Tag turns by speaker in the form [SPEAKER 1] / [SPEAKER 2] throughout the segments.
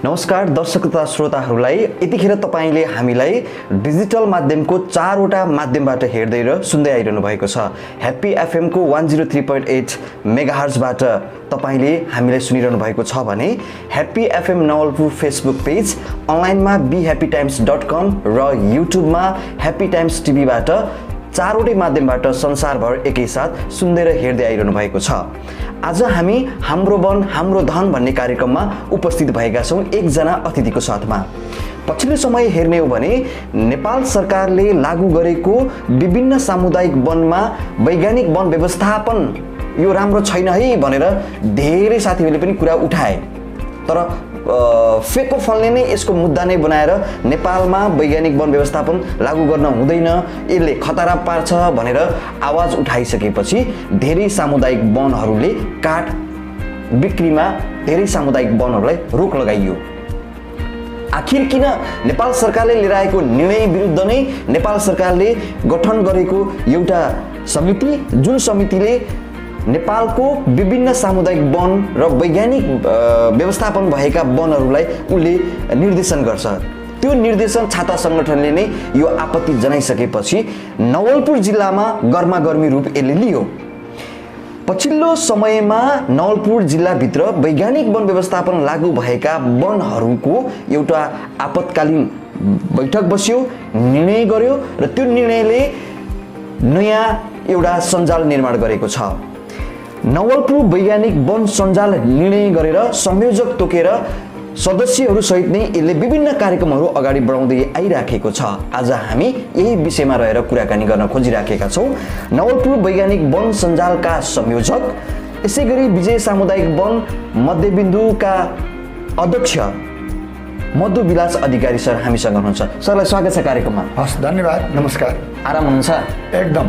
[SPEAKER 1] नमस्कार दर्शक तथा श्रोताहरूलाई यतिखेर तपाईले हामीलाई डिजिटल माध्यमको 4 वटा माध्यमबाट हेर्दै र सुन्दै आइरहनु भएको छ। ह्याप्पी एफएम को 103.8 मेगाहर्जबाट तपाईले हामीलाई सुनिरहनु भएको छ भने happy FM Nawalpur Facebook page, अनलाइनमा behappytimes.com र युट्युबमा ह्याप्पी टाइम्स टिभीबाट 4 वटै माध्यमबाट संसारभर एकैसाथ सुन्दै र हेर्दै आइरहनु भएको छ। आज हामी हाम्रो वन हाम्रो धन भन्ने कार्यक्रममा उपस्थित भएका छौं एकजना अतिथिको साथमा। पछिल्लो समय हेर्ने हो भने नेपाल सरकारले लागू गरेको विभिन्न सामुदायिक वनमा वैज्ञानिक वन व्यवस्थापन यो राम्रो छैन है भनेर धेरै साथीहरूले पनि कुरा उठाए। तर फेको फलले नै यसको मुद्दा नै बनाएर नेपालमा वैज्ञानिक वन व्यवस्थापन लागू गर्न हुँदैन, यसले खतरा पार्छ भनेर आवाज उठाइसकेपछि धेरै सामुदायिक वनहरूले काठ बिक्रीमा धेरै सामुदायिक वनहरूलाई रोक लगाइयो। आखिर किन नेपाल सरकारले लिएर आएको निर्णय विरुद्ध नै नेपाल सरकारले गठन गरेको एउटा समिति, जुन समितिले नेपालको विभिन्न सामुदायिक वन र वैज्ञानिक व्यवस्थापन भएका वनहरूलाई उले निर्देशन गर्छ। त्यो निर्देशन छाता संगठनले नै यो आपत्ति जनाइसकेपछि नवलपुर जिल्लामा गर्मागर्मी रूप यसले लियो। पछिल्लो समयमा नवलपुर जिल्लाभित्र वैज्ञानिक वन व्यवस्थापन लागू भएका वनहरूको एउटा आपतकालीन बैठक बस्यो, निर्णय गर्यो र त्यो निर्णयले नयाँ एउटा सञ्जाल निर्माण गरेको छ। नवलपुर वैज्ञानिक वन सञ्जाल निर्णय गरेर संयोजक तोकेर सदस्यहरू सहित नै यसले विभिन्न कार्यक्रमहरू अगाडि बढाउँदै आइराखेको छ। आज हामी यही विषयमा रहेर कुराकानी गर्न खोजिराखेका छौं। नवलपुर वैज्ञानिक वन सञ्जालका संयोजक, यसैगरी विजय सामुदायिक वन मध्यबिन्दुका अध्यक्ष मधु विलास अधिकारी सर हामीसँग हुनुहुन्छ। सरलाई स्वागत छ कार्यक्रममा।
[SPEAKER 2] हस्, धन्यवाद। नमस्कार।
[SPEAKER 1] आराम हुनुहुन्छ?
[SPEAKER 2] एकदम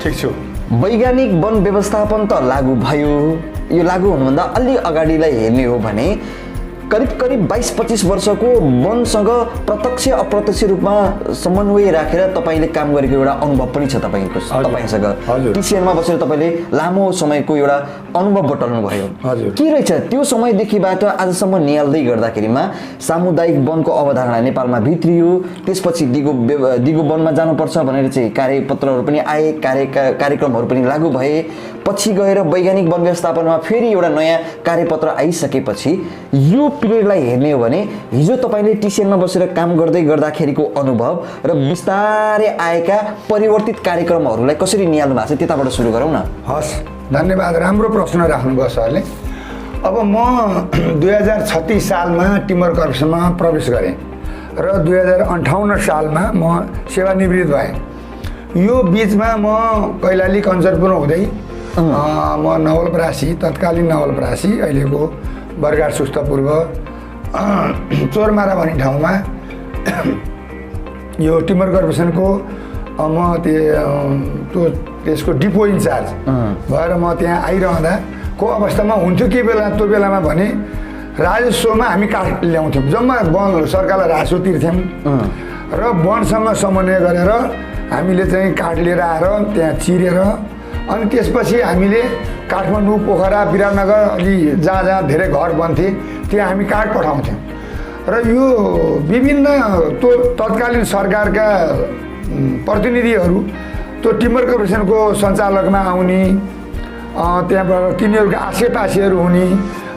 [SPEAKER 2] ठिक छु।
[SPEAKER 1] वैज्ञानिक वन व्यवस्थापन त लागू भयो। यो लागू हुनुभन्दा अलि अगाडिलाई हेर्ने हो भने करिब 22-25 वर्षको वनसँग प्रत्यक्ष अप्रत्यक्ष रूपमा समन्वय राखेर तपाईले काम गरेको एउटा अनुभव पनि छ तपाईसँग। टिसिएनमा बसेर तपाईले लामो समयको एउटा अनुभव बटल्नु भयो। के रहेछ त्यो समयदेखिबाट आजसम्म निहाल्दै गर्दाखेरिमा सामुदायिक वनको अवधारणा नेपालमा भित्रियो, त्यसपछि दिगो वनमा जानुपर्छ भनेर चाहिँ कार्यपत्रहरू पनि आए, कार्यक्रमहरू पनि लागू भए, पछि गएर वैज्ञानिक वन व्यवस्थापनमा फेरि एउटा नयाँ कार्यपत्र आइसकेपछि यो पिरियडलाई हेर्ने हो भने हिजो तपाईले टिसिएनमा बसेर काम गर्दै गर्दाखेरिको अनुभव र बिस्तारै आएका परिवर्तित कार्यक्रमहरूलाई कसरी निहाल्नु भएको छ त्यताबाट सुरु गरौँ न।
[SPEAKER 2] हस्, धन्यवाद। राम्रो प्रश्न राख्नुभयो सरले। अब म 2036 सालमा टिम्बर कर्प्समा प्रवेश गरेँ र 2058 सालमा म सेवानिवृत्त भएँ। यो बिचमा म कैलाली कञ्चनपुर हुँदै म नवलपरासी, तत्कालीन नवलपरासी, अहिलेको बरगाड सुस्त पूर्व चोरमारा भन्ने ठाउँमा यो टिम्बर कर्पोरेसनको म त्यसको डिपो इन्चार्ज भएर म त्यहाँ आइरहँदाको अवस्थामा हुन्थ्यो। के बेला त्यो बेलामा भने राजस्वमा हामी काठ ल्याउँथ्यौँ, जम्मा वन सरकारलाई राजस्व तिर्थ्यौँ र वनसँग समन्वय गरेर हामीले चाहिँ काठ लिएर आएर त्यहाँ चिरेर अनि त्यसपछि हामीले काठमाडौँ, पोखरा, विराटनगर, अलि जहाँ जहाँ धेरै घर बन्थे त्यहाँ हामी काठ पठाउँथ्यौँ। र यो विभिन्न त्यो तत्कालीन सरकारका प्रतिनिधिहरू त्यो टिम्बर कर्पोरेसनको सञ्चालकमा आउने, त्यहाँबाट तिनीहरूका आसेपासेहरू हुने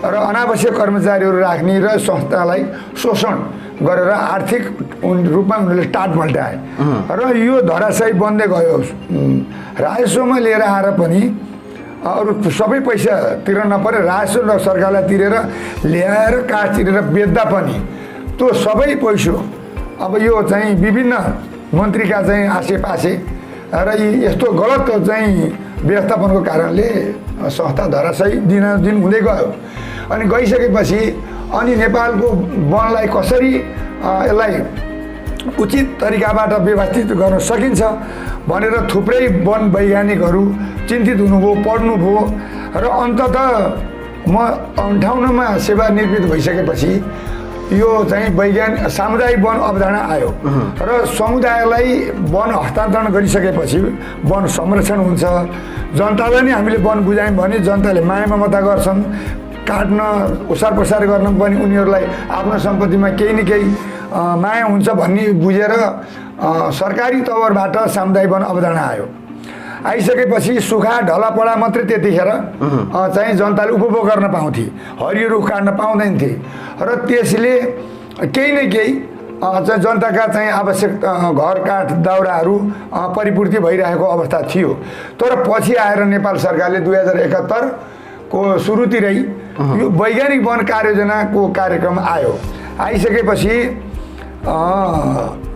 [SPEAKER 2] र अनावश्यक कर्मचारीहरू राख्ने र संस्थालाई शोषण गरेर आर्थिक रूपमा उनीहरूले टाट मल्टाए र यो धराशयी बन्दै गयो। राजस्वमा लिएर आएर पनि अरू सबै पैसा तिर्न नपरे, राजस्व र सरकारलाई तिरेर ल्याएर काठ तिरेर बेच्दा पनि त्यो सबै पैसा अब यो चाहिँ विभिन्न मन्त्रीका चाहिँ आसेपासे र यस्तो गलत चाहिँ व्यवस्थापनको कारणले संस्था धराशयी दिनदिन हुँदै गयो। अनि गइसकेपछि अनि नेपालको वनलाई कसरी यसलाई उचित तरिकाबाट व्यवस्थित गर्न सकिन्छ भनेर थुप्रै वन वैज्ञानिकहरू चिन्तित हुनुभयो, पढ्नुभयो र अन्ततः म 58मा सेवानिवृत्त भइसकेपछि यो चाहिँ सामुदायिक वन अवधारणा आयो र समुदायलाई वन हस्तान्तरण गरिसकेपछि वन संरक्षण हुन्छ। जनतालाई नै हामीले वन बुझायौँ भने जनताले माया ममता गर्छन्, काट्न ओसार पसार गर्न पनि उनीहरूलाई आफ्नो सम्पत्तिमा केही न केही माया हुन्छ भन्ने बुझेर सरकारी तवरबाट सामुदायिक वन अवधारणा आयो। आइसकेपछि सुखा ढला पडा मात्रै त्यतिखेर चाहिँ जनताले उपभोग गर्न पाउँथे, हरियो रुख काट्न पाउँदैन थिए र त्यसले केही न केही चाहिँ जनताका चाहिँ आवश्यक घर काठ दाउराहरू परिपूर्ति भइरहेको अवस्था थियो। तर पछि आएर नेपाल सरकारले 2071 को सुरुतिरै यो वैज्ञानिक वन कार्ययोजनाको कार्यक्रम आयो। आइसकेपछि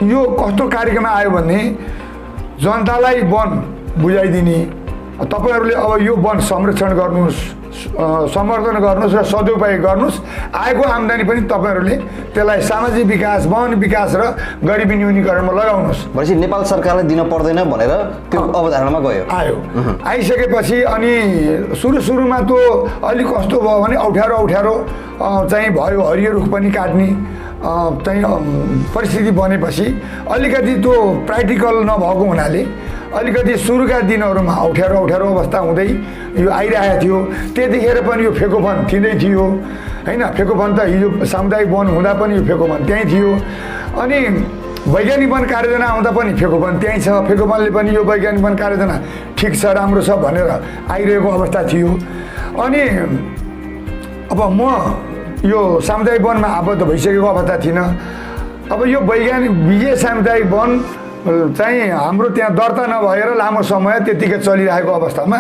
[SPEAKER 2] यो कस्तो कार्यक्रम आयो भने जनतालाई वन बुझाइदिने, तपाईँहरूले अब यो वन संरक्षण गर्नुहोस्, सम्वर्धन गर्नुहोस् र सदुपयोग गर्नुहोस्, आएको आम्दानी पनि तपाईँहरूले त्यसलाई सामाजिक विकास, वन विकास र गरिबी न्यूनीकरणमा लगाउनुहोस्।
[SPEAKER 1] भनेपछि नेपाल सरकारलाई दिन पर्दैन भनेर त्यो अवधारणामा गयो
[SPEAKER 2] आयो। आइसकेपछि अनि सुरुमा त अलिक कस्तो भयो भने अप्ठ्यारो चाहिँ भयो, हरियो रुख पनि काट्ने चाहिँ परिस्थिति बनेपछि अलिकति त्यो प्र्याक्टिकल नभएको हुनाले अलिकति सुरुका दिनहरूमा अप्ठ्यारो अवस्था हुँदै यो आइरहेको थियो। त्यतिखेर पनि यो फेकोपन थिँदै थियो होइन, फेकोपन त हिजो सामुदायिक वन हुँदा पनि यो फेकोपन त्यहीँ थियो। अनि वैज्ञानिक वन कार्ययोजना आउँदा पनि फेकोपन त्यहीँ छ, फेकोपनले पनि यो वैज्ञानिक वन कार्ययोजना ठिक छ, राम्रो छ भनेर आइरहेको अवस्था थियो। अनि अब म यो सामुदायिक वनमा आबद्ध भइसकेको अवस्था थिइनँ। अब यो वैज्ञानिक विजय सामुदायिक वन चाहिँ हाम्रो त्यहाँ दर्ता नभएर लामो समय त्यतिकै चलिरहेको अवस्थामा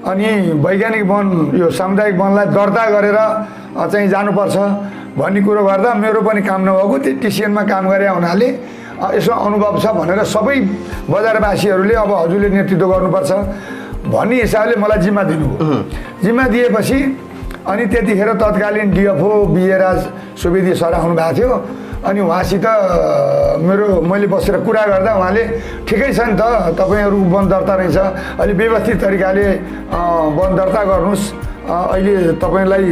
[SPEAKER 2] अनि वैज्ञानिक वन यो सामुदायिक वनलाई दर्ता गरेर चाहिँ जानुपर्छ भन्ने कुरो गर्दा मेरो पनि काम नभएको, त्यो टिसिएनमा काम गरे हुनाले यसो अनुभव छ भनेर सबै बजारवासीहरूले अब हजुरले नेतृत्व गर्नुपर्छ भन्ने हिसाबले मलाई जिम्मा दिनुभयो। जिम्मा दिएपछि अनि त्यतिखेर तत्कालीन डिएफओ बिएराज सुवेदी सर आउनु भएको थियो। अनि उहाँसित मैले बसेर कुरा गर्दा उहाँले ठिकै छ नि त, तपाईँहरू वन दर्ता रहेछ, अलि व्यवस्थित तरिकाले वन दर्ता गर्नुहोस्, अहिले तपाईँलाई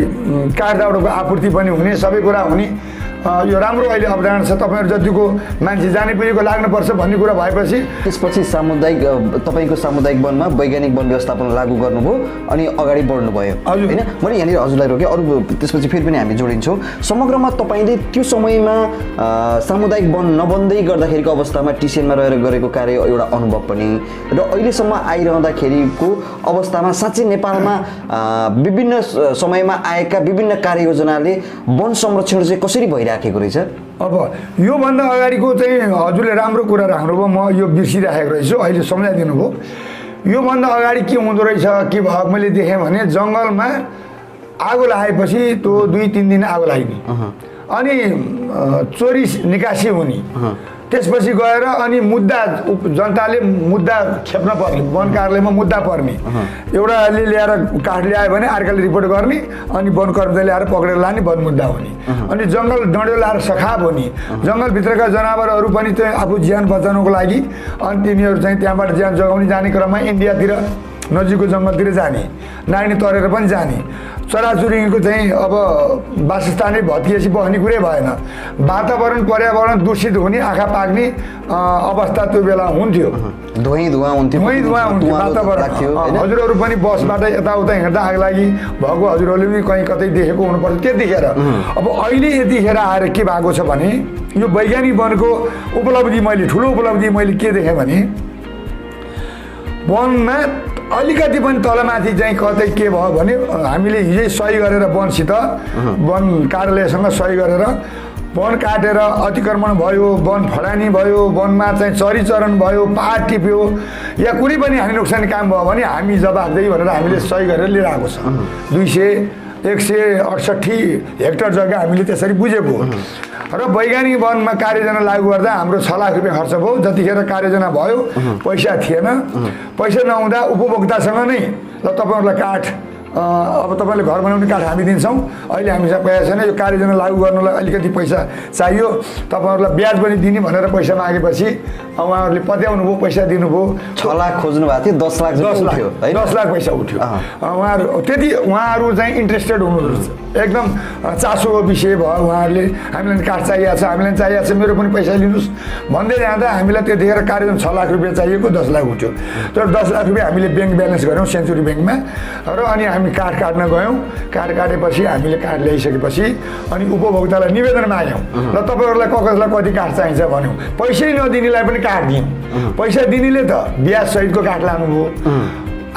[SPEAKER 2] काठ दाउराको आपूर्ति पनि हुने, सबै कुरा हुने, यो राम्रो अहिले अवधारणा छ, तपाईँहरू जतिको मान्छे जाने पुगेको लाग्नुपर्छ भन्ने कुरा भएपछि
[SPEAKER 1] त्यसपछि तपाईँको सामुदायिक वनमा वैज्ञानिक वन व्यवस्थापन लागू गर्नुभयो अनि अगाडि बढ्नुभयो होइन। मैले यहाँनिर हजुरलाई रोकेँ, अरू त्यसपछि फेरि पनि हामी जोडिन्छौँ। समग्रमा तपाईँले त्यो समयमा सामुदायिक वन नबन्दै गर्दाखेरिको अवस्थामा टिसिएनमा रहेर गरेको कार्य एउटा अनुभव पनि र अहिलेसम्म आइरहँदाखेरिको अवस्थामा साँच्चै नेपालमा विभिन्न समयमा आएका विभिन्न कार्ययोजनाले वन संरक्षण चाहिँ कसरी भइराखेको रहेछ?
[SPEAKER 2] अब योभन्दा अगाडिको चाहिँ हजुरले राम्रो कुरा राख्नुभयो, म यो बिर्सिराखेको रहेछु, अहिले सम्झाइदिनु भयो। योभन्दा अगाडि के हुँदो रहेछ के भयो मैले देखेँ भने जङ्गलमा आगो लगाएपछि त्यो 2-3 दिन आगो लाग्ने अनि चोरी निकासी हुने, त्यसपछि गएर अनि मुद्दा जनताले मुद्दा खेप्न पर्ने, वन कार्यालयमा मुद्दा पर्ने, एउटाले ल्याएर काठ ल्यायो भने अर्काले रिपोर्ट गर्ने अनि वन कर्मचारी ल्याएर पक्रेर लाने, वन मुद्दा हुने, अनि जङ्गल डढेलो ल्याएर सखाप हुने, जङ्गलभित्रका जनावरहरू पनि चाहिँ आफू ज्यान बचाउनको लागि अनि तिनीहरू चाहिँ त्यहाँबाट ज्यान जोगाउने जाने क्रममा इन्डियातिर नजिकको जङ्गलतिर जाने, नानी तरेर पनि जाने, चराचुरुङ्गीको चाहिँ अब वासस्थानै भत्किएपछि बस्ने कुरै भएन, वातावरण पर्यावरण दूषित हुने, आँखा पाक्ने अवस्था त्यो बेला हुन्थ्यो,
[SPEAKER 1] धुवाँ हुन्थ्यो
[SPEAKER 2] वातावरण। हजुरहरू पनि बसबाट यताउता हिँड्दा आग लागि भएको हजुरहरूले पनि कहीँ कतै देखेको हुनुपर्छ त्यतिखेर। अब अहिले यतिखेर आएर के भएको छ भने यो वैज्ञानिक वनको उपलब्धि ठुलो उपलब्धि मैले के देखेँ भने वनमा अलिकति पनि तलमाथि चाहिँ कतै के भयो भने हामीले हिजै सही गरेर वनसित वन कार्यालयसँग सही गरेर वन काटेर अतिक्रमण भयो, वन फडानी भयो, वनमा चाहिँ चरीचरण भयो, पहाड टिप्यो या कुनै पनि हानि नोक्सानी काम भयो भने हामी जवाफदेही भनेर हामीले सही गरेर लिएर आएको छ। 168 हेक्टर जग्गा हामीले त्यसरी बुझेको र वैज्ञानिक वनमा कार्ययोजना लागू गर्दा हाम्रो 6 लाख रुपियाँ खर्च भयो। जतिखेर कार्ययोजना भयो पैसा थिएन, पैसा नहुँदा उपभोक्तासँग नै ल तपाईँहरूलाई काठ अब तपाईँले घर बनाउने काठ हामी दिन्छौँ, अहिले हामीसँग पैसा छैन, यो कार्ययोजना लागू गर्नलाई अलिकति पैसा चाहियो, तपाईँहरूलाई ब्याज पनि दिने भनेर पैसा मागेपछि उहाँहरूले पत्याउनु भयो, पैसा दिनुभयो।
[SPEAKER 1] 6 लाख खोज्नु भएको थियो, 10 लाख
[SPEAKER 2] पैसा उठ्यो। उहाँहरू चाहिँ इन्ट्रेस्टेड हुनुहुन्छ, एकदम चासोको विषय भयो, उहाँहरूले हामीलाई काठ चाहिएको छ, हामीलाई चाहिएको छ, मेरो पनि पैसा लिनुहोस् भन्दै जाँदा हामीलाई त्यतिखेर कार्ययोजना 6 लाख रुपियाँ चाहिएको, 10 लाख उठ्यो। तर 10 लाख रुपियाँ हामीले ब्याङ्क ब्यालेन्स गऱ्यौँ सेन्चुरी ब्याङ्कमा र अनि हामी काठ काट्न गयौँ। काठ काटेपछि हामीले काठ ल्याइसकेपछि अनि उपभोक्तालाई निवेदन माग्यौँ, ल तपाईँहरूलाई कसलाई कति काठ चाहिन्छ भन्यौँ। पैसै नदिनेलाई पनि काठ दियौँ। पैसा दिनेले त ब्याज सहितको काठ लानुभयो।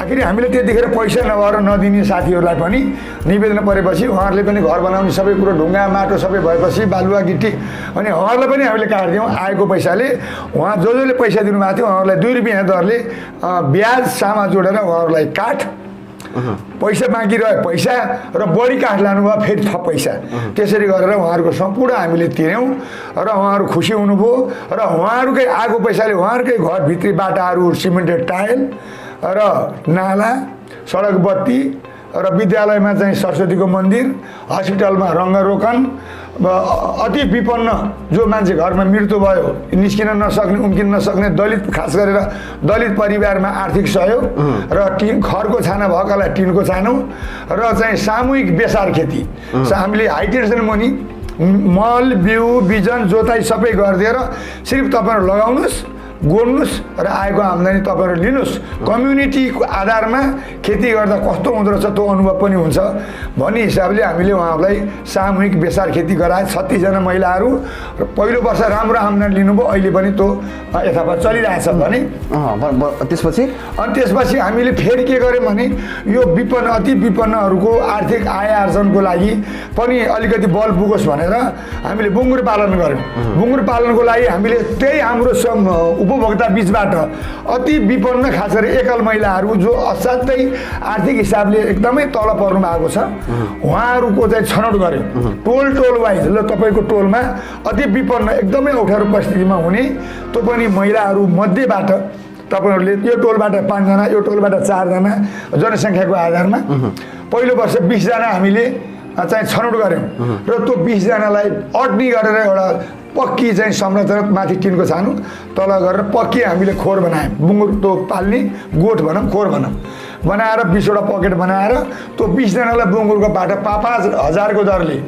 [SPEAKER 2] आखिर हामीले त्यतिखेर पैसा नभएर नदिने साथीहरूलाई पनि निवेदन परेपछि उहाँहरूले पनि घर बनाउने सबै कुरो ढुङ्गा माटो सबै भएपछि बालुवा गिटी अनि उहाँहरूलाई पनि हामीले काट दियौँ। आएको पैसाले उहाँ जसले पैसा दिनुभएको थियो उहाँहरूलाई 2 रुपियाँ दरले ब्याज सामा जोडेर उहाँहरूलाई काठ पैसा बाँकी रह्यो पैसा र बढी काठ लानुभयो फेरि थप पैसा त्यसरी गरेर उहाँहरूको सम्पूर्ण हामीले तिर्यौँ र उहाँहरू खुसी हुनुभयो र उहाँहरूकै आएको पैसाले उहाँहरूकै घरभित्री बाटाहरू सिमेन्टेड टाइल र नाला सडक बत्ती र विद्यालयमा चाहिँ सरस्वतीको मन्दिर हस्पिटलमा रङ्गरोगन अति विपन्न जो मान्छे घरमा मृत्यु भयो निस्किन नसक्ने उम्किन नसक्ने दलित खास गरेर दलित परिवारमा आर्थिक सहयोग र खरको छाना भएकालाई टिनको छानो र चाहिँ सामूहिक बेसार खेती हामीले हाई टेन्सन मुनि मल बिउ बिजन जोताई सबै गरिदिएर सिर्फ तपाईँहरू लगाउनुहोस् गोड्नुहोस् र आएको आम्दानी तपाईँहरू लिनुहोस् कम्युनिटीको आधारमा खेती गर्दा कस्तो हुँदो रहेछ त्यो अनुभव पनि हुन्छ भन्ने हिसाबले हामीले उहाँहरूलाई सामूहिक बेसार खेती गराए 36 जना महिलाहरू र पहिलो वर्ष राम्रो आम्दानी लिनुभयो अहिले पनि त्यो यथावत चलिरहेछ भने त्यसपछि हामीले फेरि के गर्यौँ भने यो विपन्न अति विपन्नहरूको आर्थिक आय आर्जनको लागि पनि अलिकति बल पुगोस् भनेर हामीले बुङ्गुर पालन गर्यौँ। बुङ्गुर पालनको लागि हामीले त्यही हाम्रो उपभोक्ता बीचबाट अति विपन्न खास गरी एकल महिलाहरू जो असाध्यै आर्थिक हिसाबले एकदमै तल पर्नु भएको छ उहाँहरूको चाहिँ छनौट गर्यो टोल वाइज। ल तपाईँको टोलमा अति विपन्न एकदमै अप्ठ्यारो परिस्थितिमा हुने त्यो पनि महिलाहरू मध्येबाट तपाईँहरूले यो टोलबाट 5 जना यो टोलबाट 4 जना जनसङ्ख्याको आधारमा पहिलो वर्ष 20 जना हामीले चाहिँ छनौट गऱ्यौँ र त्यो 20 जनालाई अड्नी गरेर एउटा पक्की चाहिँ संरचना माथि टिनको छानु तल गरेर पक्की हामीले खोर बनायौँ। बुङ्गुर त्यो पाल्ने गोठ भनौँ खोर भनौँ बनाएर 20वटा पकेट बनाएर त्यो 20 जनालाई बुङ्गुरको बाटो 5,000 को दरले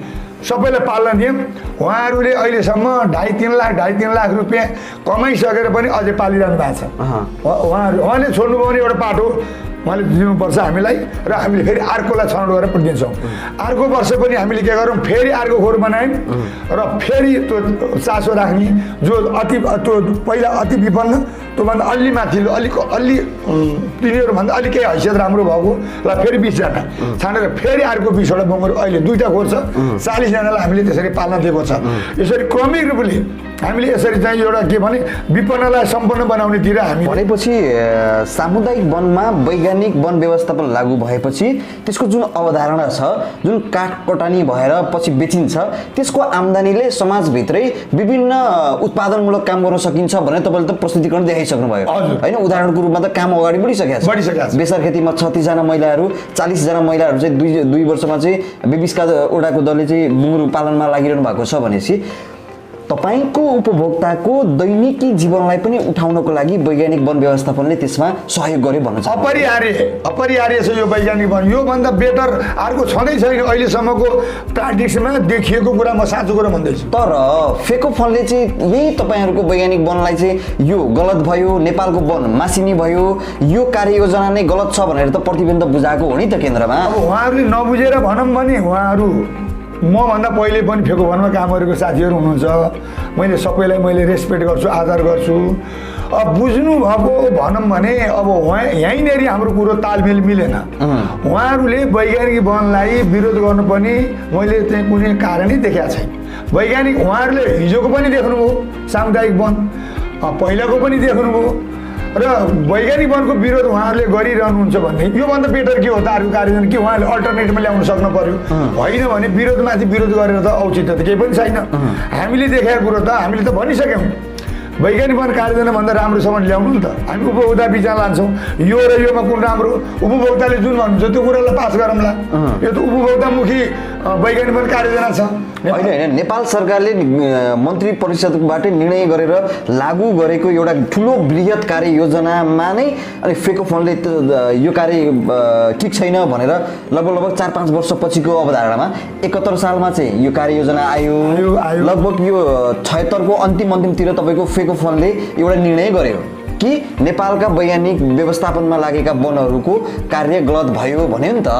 [SPEAKER 2] सबैलाई पाल्न दियौँ। उहाँहरूले अहिलेसम्म 2.5-3 लाख रुपियाँ कमाइसकेर पनि अझै पालिरहनु भएको छ। उहाँले छोड्नुभयो भने एउटा पाटो उहाँले दिनुपर्छ हामीलाई र हामीले फेरि अर्कोलाई छनौट गरेर पनि दिन्छौँ। अर्को वर्ष पनि हामीले के गरौँ फेरि अर्को खोर बनायौँ र फेरि त्यो चासो राख्ने जो त्यो पहिला अति विपन्न त्योभन्दा अलि माथिल्लो अलि तिनीहरूभन्दा अलिक केही हैसियत राम्रो भएको ल फेरि 20 जना छानेर फेरि अर्को 20वटा बङ्गुर अहिले 2टा खोर छ 40 जनालाई हामीले त्यसरी पाल्न दिएको छ। यसरी क्रमिक रूपले हामीले यसरी चाहिँ एउटा के भने विपन्नलाई सम्पन्न बनाउनेतिर हामी
[SPEAKER 1] भनेपछि सामुदायिक वनमा वैज्ञानिक वन व्यवस्थापन लागू भएपछि त्यसको जुन अवधारणा छ जुन काठ कटानी भएर पछि बेचिन्छ त्यसको आम्दानीले समाजभित्रै विभिन्न उत्पादनमूलक काम गर्न सकिन्छ भने तपाईँले त प्रस्तुतिकरण देखाइसक्नु भयो होइन। उदाहरणको रूपमा त काम अगाडि बढिसकेको छ। बेसार खेतीमा 36 जना महिलाहरू 40 जना महिलाहरू चाहिँ 2 वर्षमा चाहिँ 20 वटाको दलले चाहिँ बुङ्गुर पालनमा लागिरहनु भएको छ भनेपछि तपाईको उपभोक्ताको दैनिकी जीवनलाई पनि उठाउनको लागि वैज्ञानिक वन व्यवस्थापनले त्यसमा सहयोग गर्यो भन्न चाहन्छु।
[SPEAKER 2] अपरिहार्य छ यो वैज्ञानिक वन। योभन्दा बेटर अर्को छँदै छैन अहिलेसम्मको प्र्याक्टिसमा देखिएको कुरा म साँचो कुरा भन्दैछु।
[SPEAKER 1] तर फेको फन्डले चाहिँ यही तपाईँहरूको वैज्ञानिक वनलाई चाहिँ यो गलत भयो नेपालको वन मासिनी भयो यो कार्ययोजना नै गलत छ भनेर त प्रतिबन्ध बुझाएको हो नि त केन्द्रमा।
[SPEAKER 2] अब उहाँहरूले नबुझेर भनौँ भने उहाँहरू मभन्दा पहिले पनि फेको वनमा काम गरेको साथीहरू हुनुहुन्छ। मैले सबैलाई रेस्पेक्ट गर्छु आदर गर्छु। अब बुझ्नु भएको भनौँ भने अब यहीँनिर हाम्रो कुरो तालमेल मिलेन। उहाँहरूले वैज्ञानिक वनलाई विरोध गर्नुपर्ने मैले चाहिँ कुनै कारणै देखाएको छैन। वैज्ञानिक उहाँहरूले हिजोको पनि देख्नुभयो सामुदायिक वन पहिलाको पनि देख्नुभयो र वैज्ञानिक वनको विरोध उहाँहरूले गरिरहनुहुन्छ भने योभन्दा बेटर के हो त अर्को कार्ययोजना कि उहाँहरूले अल्टरनेटिभमा ल्याउन सक्नु पर्यो। होइन भने विरोधमाथि विरोध गरेर त औचित्य त केही पनि छैन। हामीले देखाएको कुरो त हामीले त भनिसक्यौँ वैज्ञानिक वन कार्ययोजनाभन्दा राम्रोसम्म ल्याउनु नि त। हामी उपभोक्ता बिचमा लान्छौँ यो र योमा कुन राम्रो उपभोक्ताले जुन भन्नुहुन्छ त्यो कुरालाई पास गरौँला। यो त उपभोक्तामुखी वैज्ञानिक वन कार्ययोजना छ।
[SPEAKER 1] होइन नेपाल सरकारले मन्त्री परिषदबाट निर्णय गरेर लागू गरेको एउटा ठुलो बृहत कार्ययोजनामा नै अनि फेको फन्डले यो कार्य ठिक छैन भनेर लगभग 4-5 वर्ष पछिको अवधारणामा 71 सालमा चाहिँ यो कार्ययोजना आयो। लगभग यो 76 को अन्तिमतिर तपाईँको फेको फन्डले एउटा निर्णय गर्यो कि नेपालका वैज्ञानिक व्यवस्थापनमा लागेका वनहरूको कार्य गलत भयो भन्यो नि त।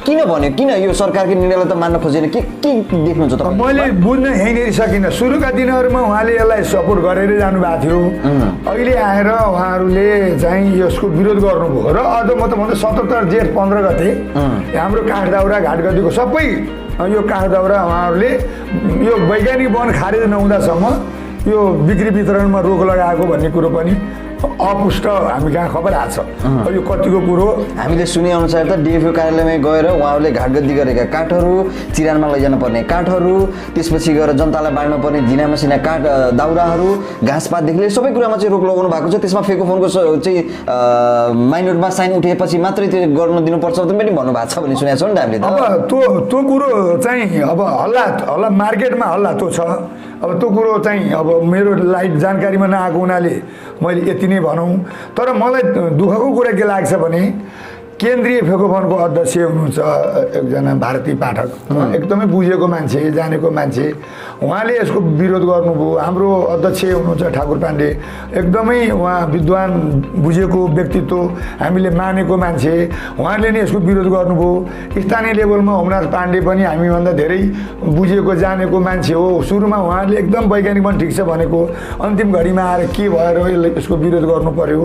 [SPEAKER 1] किन भन्यो, किन यो सरकारको निर्णयलाई त मान्न खोजेन, के देख्नुहुन्छ तपाईँ?
[SPEAKER 2] मैले बुझ्न यहीँनिर सकिनँ। सुरुका दिनहरूमा उहाँले यसलाई सपोर्ट गरेर जानुभएको थियो। अहिले आएर उहाँहरूले चाहिँ यसको विरोध गर्नुभयो र अझ म त भन्दा 77 जेठ 15 गते हाम्रो काठदाउरा घाटगतिको सबै यो काठदाउरा उहाँहरूले यो वैज्ञानिक वन खारेज नहुँदासम्म यो बिक्री वितरणमा रोक लगाएको भन्ने कुरो पनि अपुष्ट हामी कहाँ खबर आएको छ। यो कतिको कुरो
[SPEAKER 1] हामीले सुने अनुसार त डिएफओ कार्यालयमा गएर उहाँहरूले घाटगद्दी गरेका काठहरू, चिरानमा लैजानु पर्ने काठहरू, त्यसपछि गएर जनतालाई बाँड्न पर्ने जिना मसिना काठ दाउराहरू, घाँसपातदेखि लिएर सबै कुरामा चाहिँ रोक लगाउनु भएको छ। त्यसमा फेकोफोनको चाहिँ माइनोटमा साइन उठेपछि मात्रै त्यो गर्न दिनुपर्छ पनि भन्नुभएको छ भन्ने सुनेको छ नि त हामीले त।
[SPEAKER 2] अब त्यो कुरो चाहिँ अब हल्ला मार्केटमा हल्ला त्यो छ। अब त्यो कुरो चाहिँ अब मेरो लाइट जानकारीमा नआएको हुनाले मैले यति नै भनौँ। तर मलाई दुःखको कुरा के लाग्छ भने केन्द्रीय फेकोफोनको अध्यक्ष हुनुहुन्छ एकजना भारती पाठक, एकदमै बुझेको मान्छे, जानेको मान्छे, उहाँले यसको विरोध गर्नुभयो। हाम्रो अध्यक्ष हुनुहुन्छ ठाकुर पाण्डे, एकदमै उहाँ विद्वान बुझेको व्यक्तित्व, हामीले मानेको मान्छे, उहाँले नै यसको विरोध गर्नुभयो। स्थानीय लेभलमा होमनाथ पाण्डे पनि हामीभन्दा धेरै बुझेको जानेको मान्छे हो। सुरुमा उहाँले एकदम वैज्ञानिक पनि ठिक छ भनेको, अन्तिम घडीमा आएर के भएर यसको विरोध गर्नु पर्यो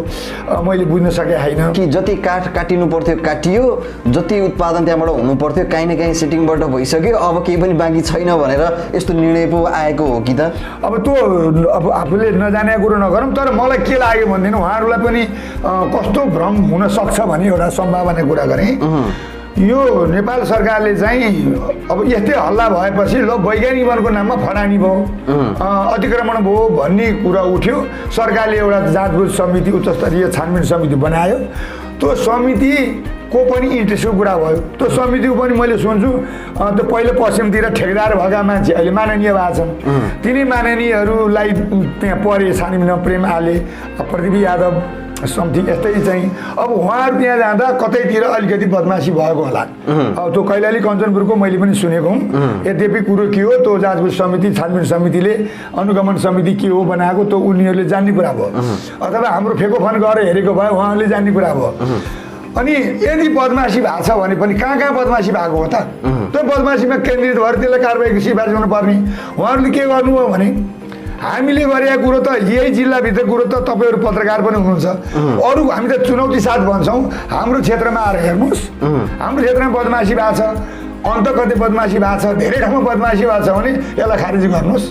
[SPEAKER 2] मैले बुझ्न सकेको छैन।
[SPEAKER 1] कि जति काठ काटिनु पर्थ्यो काटियो, जति उत्पादन त्यहाँबाट हुनु पर्थ्यो काहीँ न काहीँ सेटिङबाट भइसक्यो, अब केही पनि बाँकी छैन भनेर यस्तो निर्णय पो आएको हो कि त?
[SPEAKER 2] अब त्यो अब आफूले नजानेको कुरो नगरौँ। तर मलाई के लाग्यो भनेदेखि उहाँहरूलाई पनि कस्तो भ्रम हुन सक्छ भन्ने एउटा सम्भावना कुरा गरेँ। यो नेपाल सरकारले चाहिँ अब यस्तै हल्ला भएपछि ल वैज्ञानिक वनको नाममा फडानी भयो, अतिक्रमण भयो भन्ने कुरा उठ्यो। सरकारले एउटा जाँचबुझ समिति, उच्च स्तरीय छानबिन समिति बनायो। त्यो समितिको पनि इन्ट्रेस्टको कुरा भयो। त्यो समितिको पनि मैले सुन्छु त्यो पहिलो पश्चिमतिर ठेकेदार भएका मान्छे अहिले माननीय भएको छन्। तिनै माननीयहरूलाई त्यहाँ परे छानबिनमा प्रेम आले, पृथ्वी यादव समथिङ यस्तै चाहिँ। अब उहाँहरू त्यहाँ जाँदा कतैतिर अलिकति बदमासी भएको होला। त्यो कैलाली कञ्चनपुरको मैले पनि सुनेको हुँ। यद्यपि कुरो के हो त्यो जाँचबुझ समिति, छानबिन समितिले, अनुगमन समिति के हो बनाएको त्यो उनीहरूले जान्ने कुरा भयो, अथवा हाम्रो फेकोफोन गरेर हेरेको भए उहाँहरूले जान्ने कुरा भयो। अनि यदि बदमासी भएको छ भने पनि कहाँ कहाँ बदमासी भएको हो त? त्यो बदमासीमा केन्द्रित भएर त्यसलाई कारबाहीको सिफारिस गर्नुपर्ने। उहाँहरूले के गर्नुभयो भने हामीले गरेका कुरो त यही जिल्लाभित्र कुरो त तपाईँहरू पत्रकार पनि हुनुहुन्छ, अरू हामी त चुनौती साथ भन्छौँ। हाम्रो क्षेत्रमा आएर हेर्नुहोस्, हाम्रो क्षेत्रमा बदमासी भएको छ, अन्त कतै बदमासी भएको छ, धेरै ठाउँमा बदमासी भएको छ भने यसलाई खारेज गर्नुहोस्।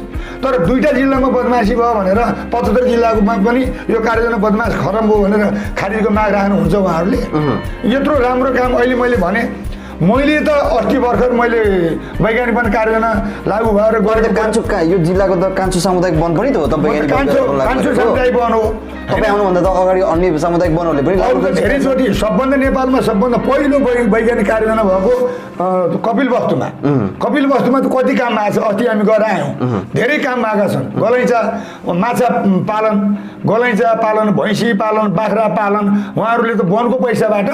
[SPEAKER 2] तर 2टा जिल्लामा बदमासी भयो भनेर 75 जिल्लामा पनि यो कार्यजना बदमास खरम भयो भनेर खारेजको माग राख्नुहुन्छ उहाँहरूले। यत्रो राम्रो काम अहिले मैले भने मैले त अस्ति भर्खर मैले वैज्ञानिक वन कार्यजना लागू भएर गरेको
[SPEAKER 1] कान्छो यो जिल्लाको त कान्छो सामुदायिक वन पनि त हो त वैज्ञानिक
[SPEAKER 2] कान्छो सामुदायिक वन हो।
[SPEAKER 1] तपाईँ आउनुभन्दा त अगाडि अन्य सामुदायिक वनहरूले पनि लागू
[SPEAKER 2] धेरैचोटि सबभन्दा नेपालमा सबभन्दा पहिलो वैज्ञानिक कार्यजना भएको कपिलवस्तुमा। कपिलवस्तुमा त कति काम भएको छ, अस्ति हामी गएर आयौँ। धेरै काम भएका छन्। गलैँचा माछा पालन, गलैँचा पालन, भैँसी पालन, बाख्रा पालन, उहाँहरूले त वनको पैसाबाट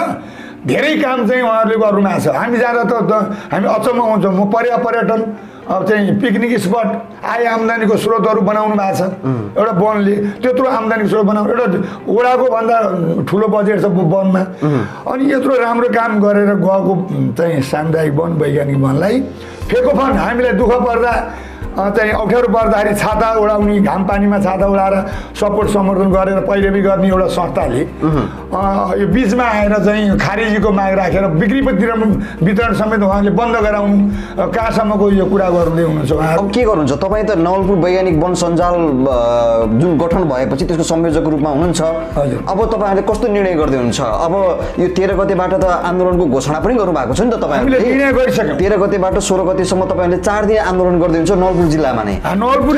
[SPEAKER 2] धेरै काम चाहिँ उहाँहरूले गर्नुभएको छ। हामी जाँदा त हामी अचम्म हुन्छौँ। म पर्यटन चाहिँ पिकनिक स्पट, आय आम्दानीको स्रोतहरू बनाउनु भएको छ एउटा वनले। त्यत्रो आम्दानीको स्रोत बनाउनु एउटा वडाको भन्दा ठुलो बजेट छ वनमा। अनि यत्रो राम्रो काम गरेर गएको चाहिँ सामुदायिक वन, वैज्ञानिक वनलाई फेकोफोन हामीलाई दुःख पर्दा चाहिँ अप्ठ्यारो पर्दाखेरि छाता उडाउने, घाम पानीमा छाता उडाएर सपोर्ट समर्थन गरेर पैरवी गर्ने एउटा संस्थाले यो बिचमा आएर चाहिँ खारेजीको माग राखेर बिक्री वितरण समेत उहाँले बन्द गराउनु कहाँसम्मको यो कुरा गर्दै हुनुहुन्छ उहाँहरू।
[SPEAKER 1] अब के गर्नुहुन्छ तपाईँ? त नवलपुर वैज्ञानिक वन सञ्जाल जुन गठन भएपछि त्यसको संयोजकको रूपमा हुनुहुन्छ। अब तपाईँहरूले कस्तो निर्णय गर्दै हुनुहुन्छ? अब यो 13 गतेबाट त आन्दोलनको घोषणा पनि गर्नुभएको छ नि त तपाईँहरूले।
[SPEAKER 2] निर्णय गरिसक्यौँ।
[SPEAKER 1] 13 गतेबाट 16 गतेसम्म तपाईँहरूले 4 दिन आन्दोलन गर्दै हुन्छ नवलपुर जिल्लामा नै।
[SPEAKER 2] नवलपुर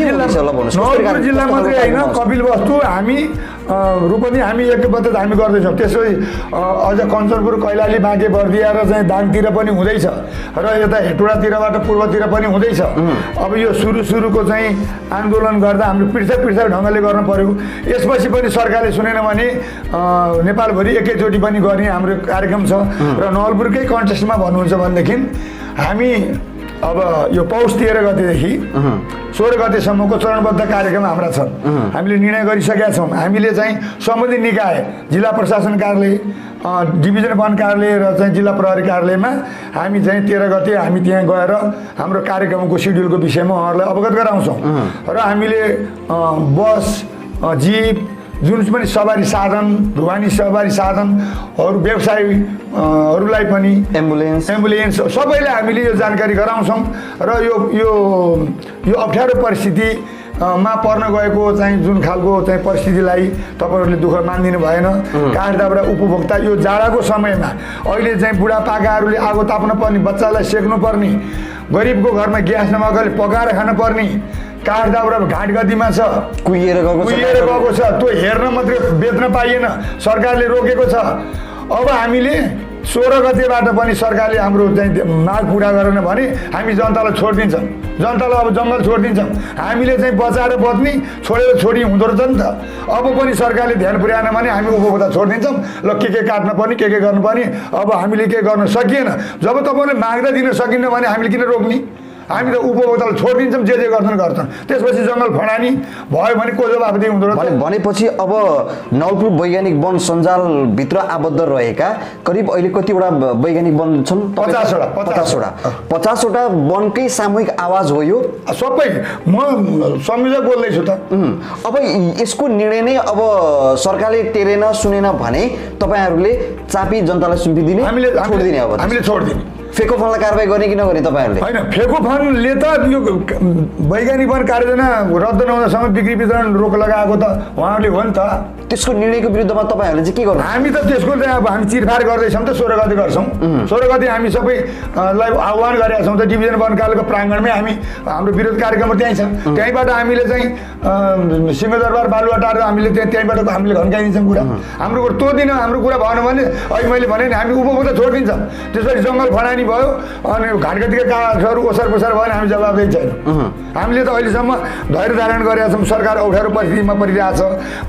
[SPEAKER 2] जिल्ला मात्रै होइन, कपिलवस्तु हामी रूपन्दी हामी एकबद्ध हामी गर्दैछौँ। त्यसपछि अझ कञ्चनपुर, कैलाली, बाँके बर्दिया र चाहिँ दाङतिर पनि हुँदैछ र यता हेटुडातिरबाट पूर्वतिर पनि हुँदैछ। अब यो सुरुको चाहिँ आन्दोलन गर्दा हामीले पृथक ढङ्गले गर्नु पर्यो। यसपछि पनि सरकारले सुनेन भने नेपालभरि एकैचोटि पनि गर्ने हाम्रो कार्यक्रम छ। र नवलपुरकै कन्टेस्टमा भन्नुहुन्छ भनेदेखि हामी अब यो पौष 13 गतेदेखि 16 गतेसम्मको चरणबद्ध कार्यक्रम हाम्रा छन्। हामीले निर्णय गरिसकेका छौँ। हामीले चाहिँ सम्बन्धित निकाय जिल्ला प्रशासन कार्यालय, डिभिजन वन कार्यालय र चाहिँ जिल्ला प्रहरी कार्यालयमा हामी चाहिँ 13 गते हामी त्यहाँ गएर हाम्रो कार्यक्रमको सिड्युलको विषयमा उहाँहरूलाई अवगत गराउँछौँ। र हामीले बस, जिप, जुन पनि सवारी साधन, ढुवानी सवारी साधनहरू, व्यवसायीहरूलाई पनि एम्बुलेन्स सबैलाई हामीले यो जानकारी गराउँछौँ। र यो अप्ठ्यारो परिस्थितिमा पर्न गएको चाहिँ जुन खालको चाहिँ परिस्थितिलाई तपाईँहरूले दुःख मानिदिनु भएन। काठ दाउरा उपभोक्ता यो जाडाको समयमा अहिले चाहिँ बुढापाकाहरूले आगो ताप्न पर्ने, बच्चालाई सेक्नु पर्ने, गरिबको घरमा ग्यास नभएकोले पकाएर खान पर्ने, काठ दाउरा घाट गतिमा छ, कुहिएर गएको छ, त्यो हेर्न मात्रै बेच्न पाइएन, सरकारले रोकेको छ। अब हामीले 16 गतेबाट पनि सरकारले हाम्रो चाहिँ माग पुरा गरेन भने हामी जनतालाई छोडिदिन्छौँ। जनतालाई अब जङ्गल छोडिदिन्छौँ। हामीले चाहिँ बचाएर बच्ने, छोडेर छोडी हुँदो रहेछ नि त। अब पनि सरकारले ध्यान पुर्याएन भने हामी उपभोक्ता छोडिदिन्छौँ। ल के काट्न पर्ने, के गर्नुपर्ने, अब हामीले के गर्न सकिएन। जब तपाईँले माग्दा दिन सकिन्न भने हामीले किन रोक्ने? हामी त उपभोक्तालाई छोडिदिन्छौँ, जे गर्छन्। त्यसपछि जङ्गल फडानी भयो भने को जवाफ दिनु हुँदो रहेछ?
[SPEAKER 1] भनेपछि अब नवलपुर वैज्ञानिक वन सञ्जालभित्र आबद्ध रहेका करिब अहिले कतिवटा वैज्ञानिक वन छन्? 50वटा वनकै सामूहिक आवाज हो यो
[SPEAKER 2] सबै। म संयोजक बोल्दैछु त।
[SPEAKER 1] अब यसको निर्णय नै अब सरकारले टेरेन, सुनेन भने तपाईँहरूले चापी जनतालाई सुम्पिदिने, छोडिदिने? अब
[SPEAKER 2] हामीले छोडिदिने।
[SPEAKER 1] फेको फनलाई कारबाही गर्ने कि नगर्ने तपाईँहरूले?
[SPEAKER 2] होइन, फेको फनले त यो वैज्ञानिक वन कार्ययोजना रद्द नहुँदासम्म बिक्री वितरण रोक लगाएको त उहाँहरूले हो नि त।
[SPEAKER 1] त्यसको निर्णयको विरुद्धमा तपाईँहरूले चाहिँ के गर्नु?
[SPEAKER 2] हामी त त्यसको चाहिँ अब हामी चिरफार गर्दैछौँ त। 16 गते गर्छौँ। 16 गते हामी सबैलाई आह्वान गरेका छौँ त। डिभिजन वन कार्यालयको प्राङ्गणमै हाम्रो विरोध कार्यक्रम त्यहीँ छ। त्यहीँबाट हामीले चाहिँ सिंहदरबार, बालुवाटार हामीले त्यहीँबाट हामीले घन्काइदिन्छौँ कुरा। हाम्रो त्यो दिन हाम्रो कुरा भएन भने अहिले मैले भने नि हामी उपभोक्ता छोडिदिन्छौँ। त्यसपछि जङ्गल फडानी भयो अनि घाटगतिका काठहरू ओसार पोसार भयो भने हामी जवाबदेही छैन। हामीले त अहिलेसम्म धैर्य धारण गरेका छौँ। सरकार अप्ठ्यारो परिस्थितिमा परिरहेछ,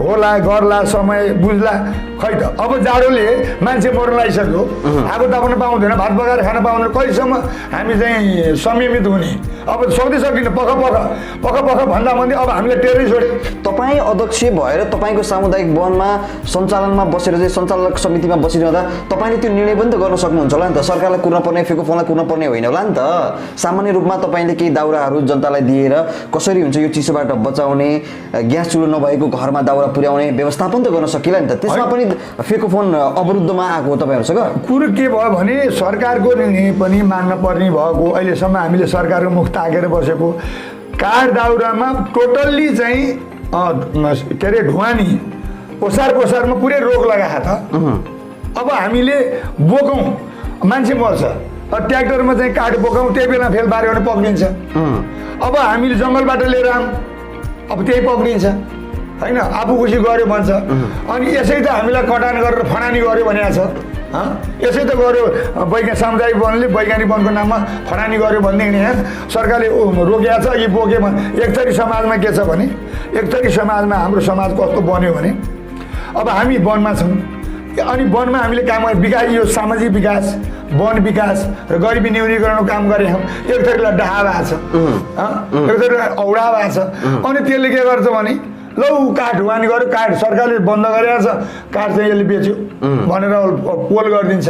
[SPEAKER 2] होला गर्ला, समय बुझ्ला। खै त अब जाडोले मान्छे मर्न लागिसक्यो, आगो ताप्न पाउँदैन, भात पकाएर खान पाउँदैन। कहिलेसम्म हामी चाहिँ संयमित हुने? अब सक्दै सकिन्न। पख भन्दा अब हामीले टेरै छोडे।
[SPEAKER 1] तपाईँ अध्यक्ष भएर तपाईँको सामुदायिक वनमा सञ्चालनमा बसेर चाहिँ सञ्चालक समितिमा बसिरहँदा तपाईँले त्यो निर्णय पनि त गर्न सक्नुहुन्छ होला नि त। सरकारलाई कुर्न पर्ने, फेको फनलाई कुर्न पर्ने होइन होला नि त। सामान्य रूपमा तपाईँले केही दाउराहरू जनतालाई दिएर कसरी हुन्छ यो चिसोबाट बचाउने, ग्यास चुलो नभएको घरमा दाउरा पुर्याउने व्यवस्थापन त गर्न सकिला नि त। त्यसमा पनि फेको फोन अवरुद्धमा आएको तपाईँहरूसँग
[SPEAKER 2] कुरो के भयो भने सरकारको निर्णय पनि मान्न पर्ने भएको। अहिलेसम्म हामीले सरकारको मुख ताकेर बसेको। काठ दाउरामा टोटल्ली चाहिँ के अरे ढुवानी ओसार पोसारमा पुरै रोक लगाएको त। अब हामीले बोकौँ, मान्छे मर्छ। ट्र्याक्टरमा चाहिँ काठ बोकाउँ, त्यही बेला फेल पार्यो भने पक्रिन्छ। अब हामीले जङ्गलबाट लिएर आऊँ, अब त्यही पक्रिन्छ होइन। आफू खुसी गऱ्यो भन्छ। अनि यसै त हामीलाई कटान गरेर फडानी गऱ्यो भनेको छ। यसै त गऱ्यो सामुदायिक वनले वैज्ञानिक वनको नाममा फडानी गऱ्यो भनेदेखि यहाँ सरकारले रोकेको छ कि बोके भने। एक थरी समाजमा के छ भने, एक थरी समाजमा हाम्रो समाज कस्तो बन्यो भने अब हामी वनमा छौँ। अनि वनमा हामीले काम विकास, यो सामाजिक विकास, वन विकास र गरिबी न्यूनीकरणको काम गरेका छौँ। एक थरीलाई डहा भएको छ, एक थरीलाई औडा भएको छ। अनि त्यसले के गर्छ भने लौ काठ ढुवानी गर्यो, काठ सरकारले बन्द गरेको छ, काठ चाहिँ यसले बेच्यो भनेर पोल गरिदिन्छ।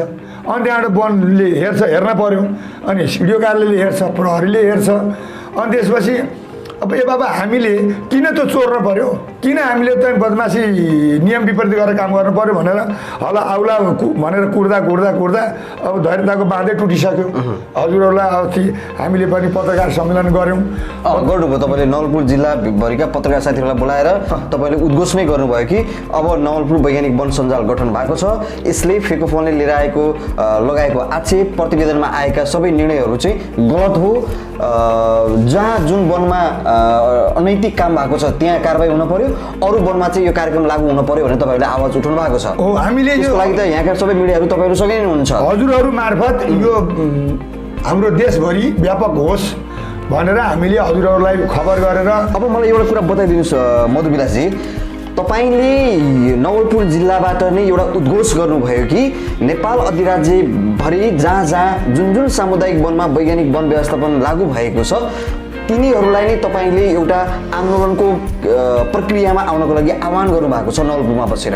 [SPEAKER 2] अनि त्यहाँबाट वनले हेर्न पर्यो, अनि सिडिओ कार्यालयले हेर्छ, प्रहरीले हेर्छ। अनि त्यसपछि अब ए बाबा हामीले किन त चोर्न पर्यो, किन हामीले त बदमासी नियम विपरीत गरेर काम गर्नु पर्यो भनेर हला आउला भनेर कुर्दा अब धैर्यताको बाँधै टुटिसक्यो। हजुरहरूलाई अस्ति हामीले पनि पत्रकार सम्मेलन गऱ्यौँ।
[SPEAKER 1] गर्नुभयो तपाईँले नवलपुर जिल्लाभरिका पत्रकार साथीहरूलाई बोलाएर तपाईँले उद्घोषणै गर्नुभयो कि अब नवलपुर वैज्ञानिक वन सञ्जाल गठन भएको छ, यसले फेको फोनले लिएर लगाएको आक्षेप प्रतिवेदनमा आएका सबै निर्णयहरू चाहिँ गलत हो, जहाँ जुन वनमा अनैतिक काम भएको छ त्यहाँ कारबाही हुन पर्यो, अरू वनमा चाहिँ यो कार्यक्रम लागू हुन पर्यो भनेर तपाईँहरूले आवाज उठाउनु भएको छ।
[SPEAKER 2] हामीले
[SPEAKER 1] यसको लागि त यहाँका सबै मिडियाहरू तपाईँहरूसँगै नै हुनुहुन्छ।
[SPEAKER 2] हजुरहरू मार्फत यो हाम्रो देशभरि व्यापक होस् भनेर हामीले हजुरहरूलाई खबर गरेर।
[SPEAKER 1] अब मलाई एउटा कुरा बताइदिनुहोस् मधुविलासजी, तपाईँले नवलपुर जिल्लाबाट नै एउटा उद्घोष गर्नुभयो कि नेपाल अधिराज्यभरि जहाँ जहाँ जुन जुन सामुदायिक वनमा वैज्ञानिक वन व्यवस्थापन लागू भएको छ तिनीहरूलाई नै तपाईँले एउटा आन्दोलनको प्रक्रियामा आउनको लागि आह्वान गर्नुभएको छ नवलपुरमा बसेर।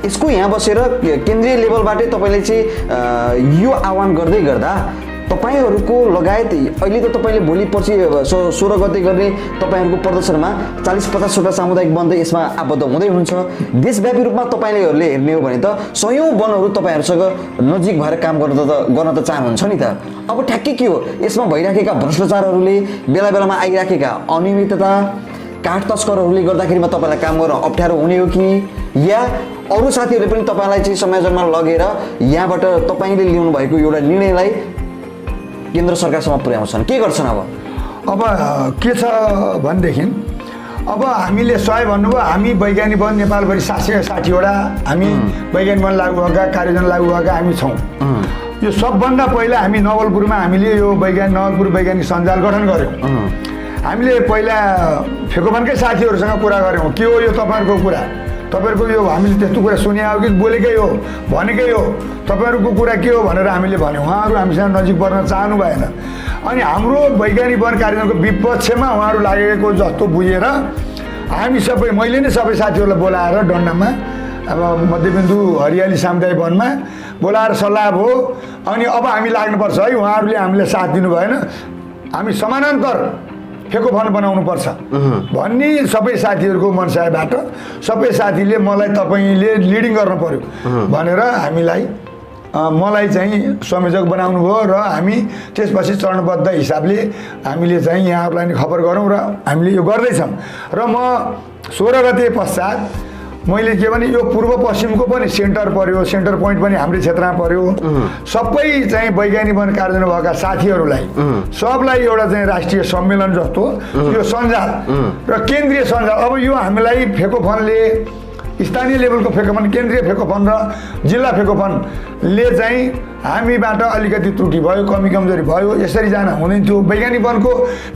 [SPEAKER 1] यसको यहाँ बसेर केन्द्रीय लेभलबाटै तपाईँले चाहिँ यो आह्वान गर्दै गर्दा तपाईँहरूको लगायत अहिले त तपाईँले भोलि पर्सि 16 गते गर्ने तपाईँहरूको प्रदर्शनमा 40-50वटा सामुदायिक वन त यसमा आबद्ध हुँदै हुन्छ। देशव्यापी रूपमा तपाईँहरूले हेर्ने हो भने त सयौँ वनहरू तपाईँहरूसँग नजिक भएर काम गर्न त चाहनुहुन्छ नि त। अब ठ्याक्कै के हो यसमा भइराखेका भ्रष्टाचारहरूले बेला बेलामा आइराखेका अनियमितता काठ तस्करहरूले गर्दाखेरिमा तपाईँलाई काम गर्न अप्ठ्यारो हुने हो कि या अरू साथीहरूले पनि तपाईँलाई चाहिँ संयोजनमा लगेर यहाँबाट तपाईँले लिनु भएको एउटा निर्णयलाई केन्द्र सरकारसम्म पुर्याउँछन् के गर्छन्
[SPEAKER 2] अब के छ भनेदेखि अब हामीले 100 भन्नुभयो हामी वैज्ञानिक वन नेपालभरि 760वटा हामी वैज्ञानिक वन लागू भएका कार्ययोजना लागू भएका हामी छौँ। यो सबभन्दा पहिला हामी नवलपुरमा हामीले यो नवलपुर वैज्ञानिक सञ्जाल गठन गऱ्यौँ। हामीले पहिला फेकोभनकै साथीहरूसँग कुरा गऱ्यौँ के हो यो तपाईँहरूको कुरा तपाईँहरूको यो हामीले त्यस्तो कुरा सुने हो कि बोलेकै हो भनेकै हो तपाईँहरूको कुरा के हो भनेर हामीले भन्यौँ। उहाँहरू हामीसँग नजिक बढ्न चाहनु भएन अनि हाम्रो वैज्ञानिक वन कार्यक्रमको विपक्षमा उहाँहरू लागेको जस्तो बुझेर हामी सबै मैले नै सबै साथीहरूलाई बोलाएर डन्डामा अब मध्यबिन्दु हरियाली सामुदायिक वनमा बोलाएर सल्लाह भयो अनि अब हामी लाग्नुपर्छ है उहाँहरूले हामीलाई साथ दिनु भएन हामी समानान्तर फेको फन बनाउनुपर्छ भन्ने सबै साथीहरूको मनसायबाट सबै साथीले मलाई तपाईँले लिडिङ गर्नु पर्यो भनेर मलाई चाहिँ संयोजक बनाउनु भयो र हामी त्यसपछि चरणबद्ध हिसाबले हामीले चाहिँ यहाँहरूलाई खबर गरौँ र हामीले यो गर्दैछौँ। र म 16 गते पश्चात मैले के भने यो पूर्व पश्चिमको पनि सेन्टर पर्यो सेन्टर पोइन्ट पनि हाम्रो क्षेत्रमा पर्यो सबै चाहिँ वैज्ञानिक वन कार्ययोजना भएका साथीहरूलाई सबलाई एउटा चाहिँ राष्ट्रिय सम्मेलन जस्तो यो सञ्जाल र केन्द्रीय सञ्जाल अब यो हामीलाई फेकोफनले स्थानीय लेभलको फेकोफन केन्द्रीय फेकोफन र जिल्ला फेकोफनले चाहिँ हामीबाट अलिकति त्रुटि भयो कमी कमजोरी भयो यसरी जान हुँदैन थियो वैज्ञानिक वनको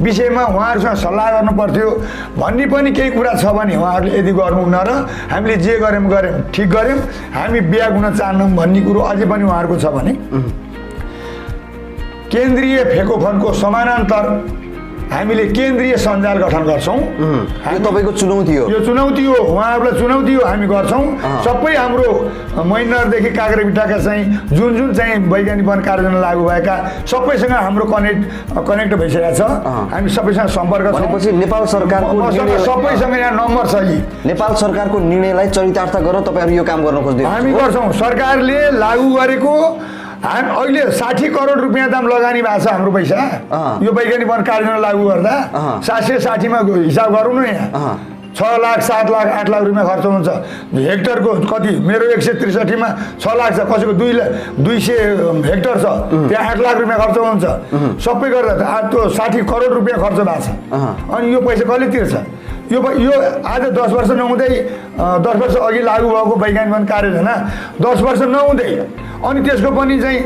[SPEAKER 2] विषयमा उहाँहरूसँग सल्लाह गर्नु पर्थ्यो भन्ने पनि केही कुरा छ भने उहाँहरूले यदि गर्नुहुन्न र हामीले जे गऱ्यौँ ठिक गऱ्यौँ हामी बिहा हुन चाहन्नौँ भन्ने कुरो अझै पनि उहाँहरूको छ भने केन्द्रीय फेकोफनको समानान्तर हामीले केन्द्रीय सञ्जाल गठन गर्छौँ।
[SPEAKER 1] यो तपाईँको चुनौती हो,
[SPEAKER 2] यो चुनौती हो, उहाँहरूलाई चुनौती हो, हामी गर्छौँ। सबै हाम्रो मैनरदेखि काँक्रेबिटाका चाहिँ जुन चाहिँ वैज्ञानिक वन कार्ययोजना लागू भएका सबैसँग हाम्रो कनेक्ट भइसकेको छ। हामी सबैसँग सम्पर्क छ।
[SPEAKER 1] भनेपछि नेपाल सरकारको
[SPEAKER 2] सबैसँग यहाँ नम्बर छ कि
[SPEAKER 1] नेपाल सरकारको निर्णयलाई चरितार्थ गर्न तपाईँहरू यो काम गर्न खोज्दै
[SPEAKER 2] हामी गर्छौँ। सरकारले लागू गरेको अहिले 60 करोड रुपियाँ दाम लगानी भएको छ हाम्रो पैसा यो वैज्ञानिक वन कार्ययोजना लागू गर्दा 760 मा हिसाब गरौँ न यहाँ 6 लाख 7 लाख 8 लाख रुपियाँ खर्च हुन्छ हेक्टरको कति मेरो 163 मा 6 लाख छ कसैको 200 हेक्टर छ त्यहाँ 8 लाख रुपियाँ खर्च हुन्छ सबै गर्दा त्यो 60 करोड रुपियाँ खर्च भएको छ अनि यो पैसा कसले तिर्छ यो आज 10 वर्ष नहुँदै 10 वर्ष अघि लागू भएको वैज्ञानिक वन कार्ययोजना 10 वर्ष नहुँदै अनि त्यसको पनि चाहिँ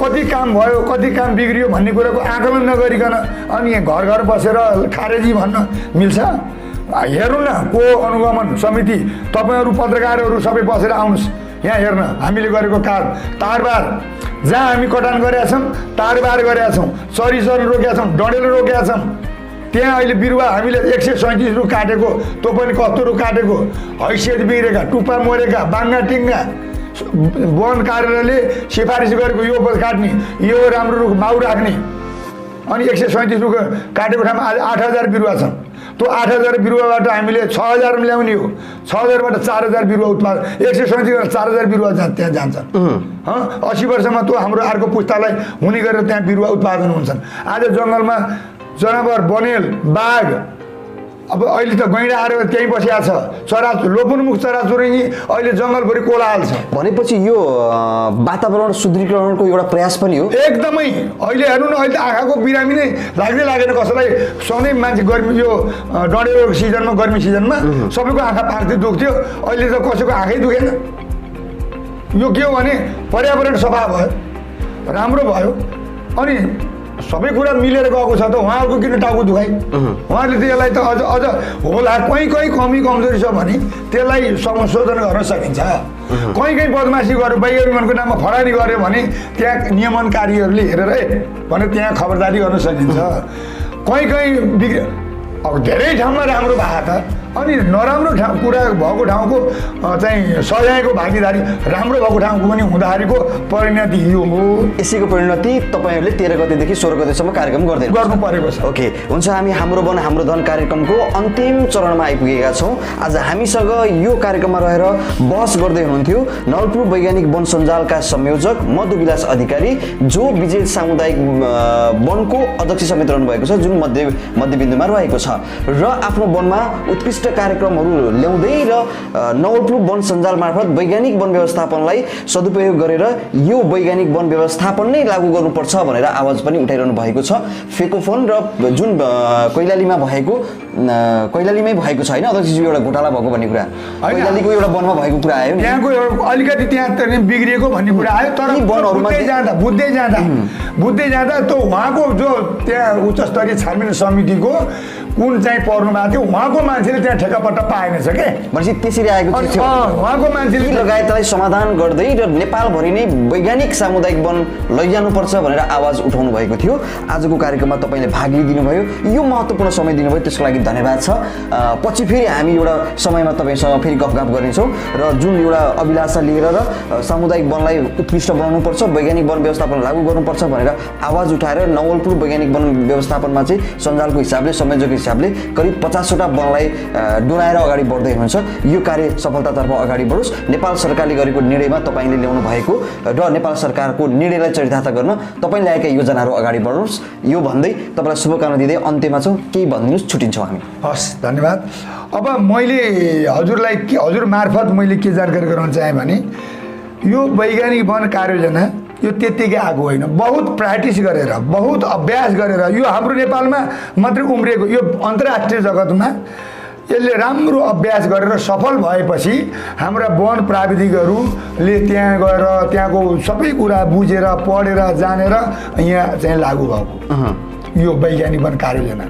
[SPEAKER 2] कति काम भयो कति काम बिग्रियो भन्ने कुराको आकलन नगरिकन अनि घर घर बसेर खारेजी भन्न मिल्छ? हेर्नु न को अनुगमन समिति तपाईँहरू पत्रकारहरू सबै बसेर आउनुहोस् यहाँ हेर्न हामीले गरेको काम तारबार जहाँ हामी कटान गरेका छौँ तारबार गरेका छौँ चरी रोकेका छौँ डडेलो रोकेका छौँ त्यहाँ अहिले बिरुवा हामीले 137 रुख काटेको त्यो पनि कस्तो रुख काटेको हैसियत बिग्रेका टुप्पा मरेका बाङ्गा टिङ्गा वन कार्यालयले सिफारिस गरेको यो काट्ने यो राम्रो रुख माउ राख्ने अनि 137 रुख काटेको ठाउँमा आज 8000 बिरुवा छन् त्यो 8000 बिरुवाबाट हामीले 6000 ल्याउने हो 6000 बाट 4000 बिरुवा उत्पादन 137 4000 बिरुवा त्यहाँ जान्छन् 80 वर्षमा त्यो हाम्रो अर्को पुस्तालाई हुने गरेर त्यहाँ बिरुवा उत्पादन हुन्छन्। आज जङ्गलमा जनावर बनेल बाघ अब अहिले त गैँडा आएर त्यहीँ बसिया छ लोपोन्मुख चराचुरुङ्गी अहिले जङ्गलभरि कोलाहल छ
[SPEAKER 1] भनेपछि यो वातावरण शुद्धिकरणको एउटा प्रयास पनि हो
[SPEAKER 2] एकदमै। अहिले हेर्नु न अहिले आँखाको बिरामी नै लाग्दै लागेन कसैलाई सधैँ मान्छे गर्मी यो डडेलो सिजनमा गर्मी सिजनमा सबैको आँखा पाक्दै दुख्थ्यो अहिले त कसैको आँखै दुखेन। यो के हो भने पर्यावरण सफा भयो राम्रो भयो अनि सबै कुरा मिलेर गएको छ त उहाँहरूको किन टाउको दुखाइ उहाँहरूले त यसलाई त अझ अझ होला कहीँ कमी कमजोरी छ भने त्यसलाई संशोधन गर्न सकिन्छ कहीँ बदमासी गर्यो वैज्ञानिकको नाममा फरानी गर्यो भने त्यहाँ नियमनकारीहरूले हेरेर भने त्यहाँ खबरदारी गर्न सकिन्छ कहीँ अब धेरै ठाउँमा राम्रो भएको त अनि नराम्रो कुरा भएको ठाउँको चाहिँ सजायको भागीदारी राम्रो भएको ठाउँको पनि हुँदाखेरिको परिणति यो हो
[SPEAKER 1] यसैको परिणति तपाईँहरूले 13 गतेदेखि 16 गतेसम्म कार्यक्रम गर्नु परेको छ ओके हुन्छ हामी हाम्रो वन हाम्रो धन कार्यक्रमको अन्तिम चरणमा आइपुगेका छौँ आज हामीसँग यो कार्यक्रममा रहेर बहस गर्दै हुनुहुन्थ्यो नवलपुर वैज्ञानिक वन सञ्जालका संयोजक मधुविलास अधिकारी जो विजय सामुदायिक वनको अध्यक्ष समेत रहनु भएको छ जुन मध्यबिन्दुमा रहेको छ र आफ्नो वनमा उत्कृष्ट कार्यक्रमहरू ल्याउँदै र नवलपुर वन सञ्जाल मार्फत वैज्ञानिक वन व्यवस्थापनलाई सदुपयोग गरेर यो वैज्ञानिक वन व्यवस्थापन नै लागू गर्नुपर्छ भनेर आवाज पनि उठाइरहनु भएको छ फेकोफोन र जुन कैलालीमै भएको छ होइन अध्यक्षजी एउटा घोटाला भएको भन्ने कुरा कैलालीको एउटा वनमा भएको कुरा आयो
[SPEAKER 2] त्यहाँको अलिकति त्यहाँ बिग्रिएको भन्ने कुरा आयो तर बुझ्दै जाँदा त उहाँको जो त्यहाँ उच्च स्तरीय छानबिन समितिको कुन चाहिँ पर्नु भएको थियो उहाँको मान्छेले त्यहाँ ठेक्कापट्टा पाएनछ के
[SPEAKER 1] भनेपछि त्यसरी आएको थियो
[SPEAKER 2] उहाँको मान्छेले
[SPEAKER 1] लगायतलाई समाधान गर्दै र नेपालभरि नै वैज्ञानिक सामुदायिक वन लैजानुपर्छ भनेर आवाज उठाउनु भएको थियो आजको कार्यक्रममा तपाईँले भाग लिइदिनु भयो यो महत्त्वपूर्ण समय दिनुभयो त्यसको लागि धन्यवाद छ पछि फेरि हामी एउटा समयमा तपाईँसँग फेरि गफगाफ गर्नेछौँ र जुन एउटा अभिलाषा लिएर र सामुदायिक वनलाई उत्कृष्ट बनाउनुपर्छ वैज्ञानिक वन व्यवस्थापन लागू गर्नुपर्छ भनेर आवाज उठाएर नवलपुर वैज्ञानिक वन व्यवस्थापनमा चाहिँ सञ्जालको हिसाबले संयोजक हिसाबले करिब 50वटा वनलाई डोराएर अगाडि बढ्दै हुनुहुन्छ यो कार्य सफलतातर्फ अगाडि बढोस् नेपाल सरकारले गरेको निर्णयमा तपाईँले ल्याउनु भएको र नेपाल सरकारको निर्णयलाई चरितार्थ गर्न तपाईँ ल्याएका योजनाहरू अगाडि बढोस् यो भन्दै तपाईँलाई शुभकामना दिँदै अन्त्यमा छौँ केही भनिदिनुहोस् छुट्टिन्छौँ हामी
[SPEAKER 2] हस् धन्यवाद अब मैले हजुरलाई हजुर मार्फत मैले के जानकारी गराउन चाहेँ भने यो वैज्ञानिक वन कार्ययोजना यो त्यत्तिकै आएको होइन बहुत प्र्याक्टिस गरेर बहुत अभ्यास गरेर यो हाम्रो नेपालमा मात्रै उम्रिएको यो अन्तर्राष्ट्रिय जगतमा यसले राम्रो अभ्यास गरेर सफल भएपछि हाम्रा वन प्राविधिकहरूले त्यहाँ गएर त्यहाँको सबै कुरा बुझेर पढेर जानेर यहाँ चाहिँ लागू भएको यो वैज्ञानिक वन कार्ययोजना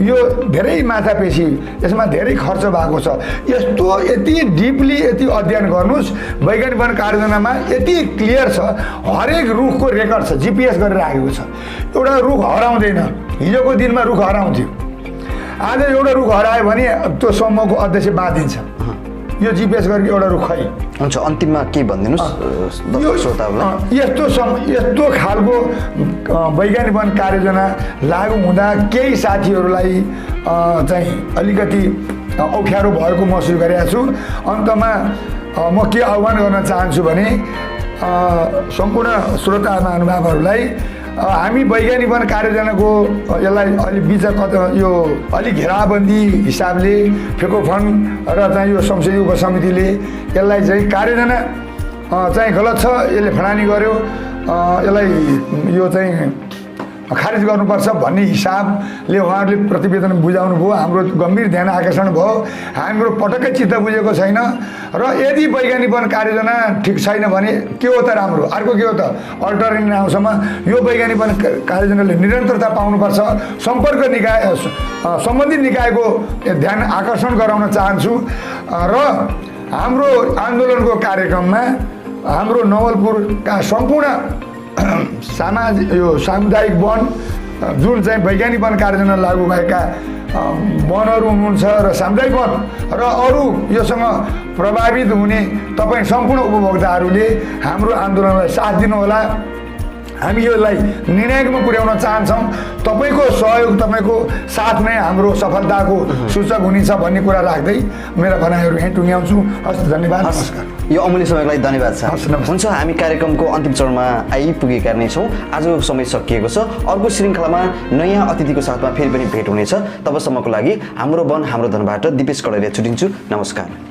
[SPEAKER 2] यो धेरै माथापेशी यसमा धेरै खर्च भएको छ यस्तो यति डिपली यति अध्ययन गर्नुहोस् वैज्ञानिक वन कार्ययोजनामा यति क्लियर छ हरेक रुखको रेकर्ड छ जिपिएस गरेर राखेको छ एउटा रुख हराउँदैन हिजोको दिनमा रुख हराउँथ्यो आज एउटा रुख हरायो भने त्यो समूहको अध्यक्ष बाँधिन्छ यो जिपिएस गरेको एउटा रुख खै
[SPEAKER 1] हुन्छ अन्तिममा के भनिदिनुहोस्
[SPEAKER 2] यस्तो खालको वैज्ञानिक वन कार्ययोजना लागू हुँदा केही साथीहरूलाई चाहिँ अलिकति अप्ठ्यारो भएको महसुस गरेको छु अन्तमा म के आह्वान गर्न चाहन्छु भने सम्पूर्ण श्रोता महानुभावहरूलाई हामी वैज्ञानिक वन कार्ययोजनाको यसलाई अलिक यो अलिक घेराबन्दी हिसाबले फेकोफन र चाहिँ यो संसदीय उपसमितिले यसलाई चाहिँ कार्ययोजना चाहिँ गलत छ यसले फडानी गर्यो यसलाई यो चाहिँ खारिज गर्नुपर्छ भन्ने हिसाबले उहाँहरूले प्रतिवेदन बुझाउनु भयो हाम्रो गम्भीर ध्यान आकर्षण भयो हाम्रो पटक्कै चित्त बुझेको छैन र यदि वैज्ञानिक वन कार्ययोजना ठिक छैन भने के हो त राम्रो अर्को के हो त अल्टरनेटिभ आउँछमा यो वैज्ञानिक वन कार्ययोजनाले निरन्तरता पाउनुपर्छ सम्पर्क निकाय सम्बन्धित निकायको ध्यान आकर्षण गराउन चाहन्छु र हाम्रो आन्दोलनको कार्यक्रममा हाम्रो नवलपुरका सम्पूर्ण सामुदायिक वन जुन चाहिँ वैज्ञानिक वन कार्ययोजना लागू भएका वनहरू हुनुहुन्छ र सामुदायिक वन र अरू योसँग प्रभावित हुने तपाईँ सम्पूर्ण उपभोक्ताहरूले हाम्रो आन्दोलनलाई साथ दिनुहोला हामी यसलाई निर्णायकमा पुर्याउन चाहन्छौँ तपाईँको सहयोग तपाईँको साथ नै हाम्रो सफलताको सूचक हुनेछ भन्ने कुरा राख्दै मेरा भनाइहरू यहीँ टुङ्ग्याउँछु हस् धन्यवाद नमस्कार
[SPEAKER 1] यो अमूल्य समयको लागि धन्यवाद छ हुन्छ हामी कार्यक्रमको अन्तिम चरणमा आइपुगेका नै छौँ आजको समय सकिएको छ अर्को श्रृङ्खलामा नयाँ अतिथिको साथमा फेरि पनि भेट हुनेछ तबसम्मको लागि हाम्रो वन हाम्रो धनबाट दिपेश कडेरिया छुटिन्छु नमस्कार